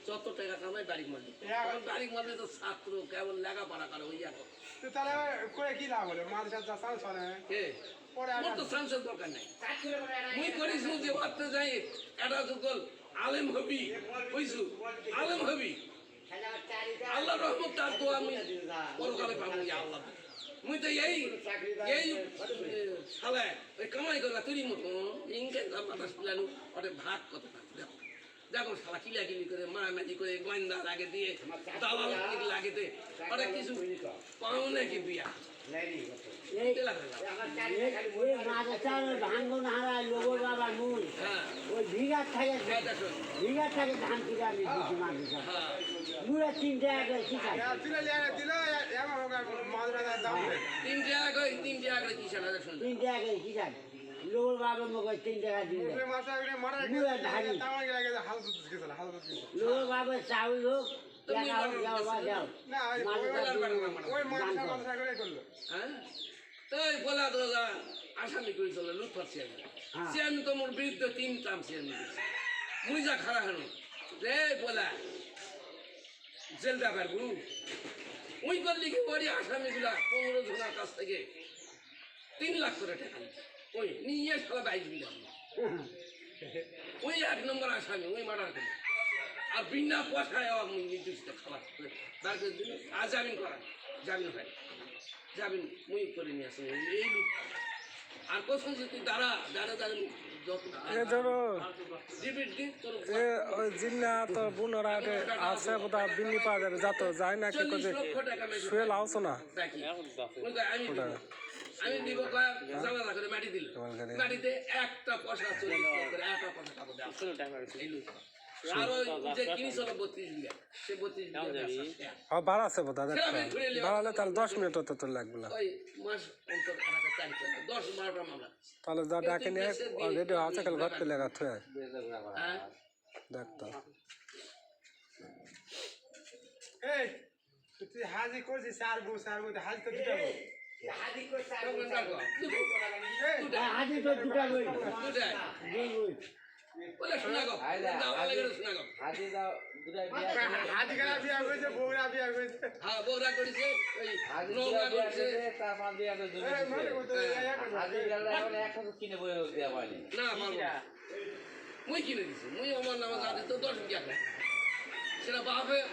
যত টাকা কামাই বাড়ির মালিক বাড়ির মালিক তো ছাত্র কেবল লেখাপড়া করে ওই এখন তাহলে করে কি লাভ হলো মাদ্রাসা যা চান্স হয় মোর তো চান্সের দরকার নাই মুই করিস যে ভাবতে যাই এটা যুগল আলেম হবি বুঝছু আলেম হবি আল্লাহ রহমত তার তো আমি পরকালে পাবো আল্লাহ মুই তো এই শালা ওই কামাই করবা তুই মতো ইনকে বাতাস পিলানো ওটা ভাগ কত দেখো শালা কিলাকিলি করে মারামারি করে গোয়েন্দা লাগে দিয়ে দালাল লাগেতে ওটা কিছু পাও নাকি বিয়া ভাঙ্গন হারায় লোগর বাবার মূল ওই ভিগার থাকে ধান কিনে আমি দিচ্ছি মানুষ মুড়ে 3 টাকা করে শিখাই 3 টাকা করে 3 টাকা করে কি শালা শুন 3 টাকা করে শিখাই লোগর বাবার মুখে 3 টাকা দিলে লোগর বাবার চাউল হোক তাই বলা দাদা আসামি করে চলে লুটপাট চেয়ারম্যান তো মোর বিরুদ্ধে 3 টার্ম চেয়ারম্যান মুই যা খারাপ হলো রে বলা জেলটা পারবো ওই করলি কি ওই আসামিগুলা 15 জনের কাছ থেকে 3 লাখ করে টাকা ওই নিয়ে সারা 22 বিঘা ওই 1 নম্বর আসামি ওই মার্ডার করে আর বিনা পয়সায় আমি নির্দিষ্ট খাবার বার করে দিন আর জামিন করা জামিন হয় জামিন মুই করে নিয়ে আসুন এই লোক আর কোথাও যদি দাঁড়া জিন্না তো বুনরা আছে বোধ বিন্নি পাওয়া যাবে যত যায় না কি করে শুয়ে লাওছো না আমি দিব জানা করে মাটি দিল মাটিতে একটা পয়সা 40 করে একটা পয়সা টাকা দেয় আর ওই যে কিনিস হলো 32 বিঘা সে 32 বিঘা হ্যাঁ বাড়াছে বোধ বাড়ালে তাহলে 10 মিনিট তো লাগবে না ওই মাস অন্তর 10-12টা মামলা তাহলে যা ডাকে নিয়ে অলরেডি আছে কাল ঘর পেলে গা থুয়ে দেখ তো এই তুই হাজি করছিস স্যার গো হাজি তো দুটো হাজি কো স্যার হাজি তো দুটা বই বলে শোনা গো দাওয়ালে গেলে শোনা গো হাজি দাও দুটাই হাজি করা বিয়া করেছে বউরা বিয়া করেছে হ্যাঁ বউরা করেছে ওই নৌকা করেছে তার মা বিয়া করে দুটো হাজি গেলে এখন কিনে বই দেয়া হয়নি না মুই কিনে দিছি মুই আমার নামে জানি তো 10 বিঘা করে সেটা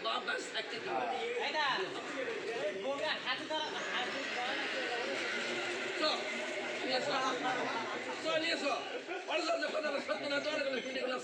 বাপ গাছ থাকতে কি এটা বউরা হাজি ধরা হাজি নিয়ে এসো অর্জন কথা সত্য না তোর সিরিয়াস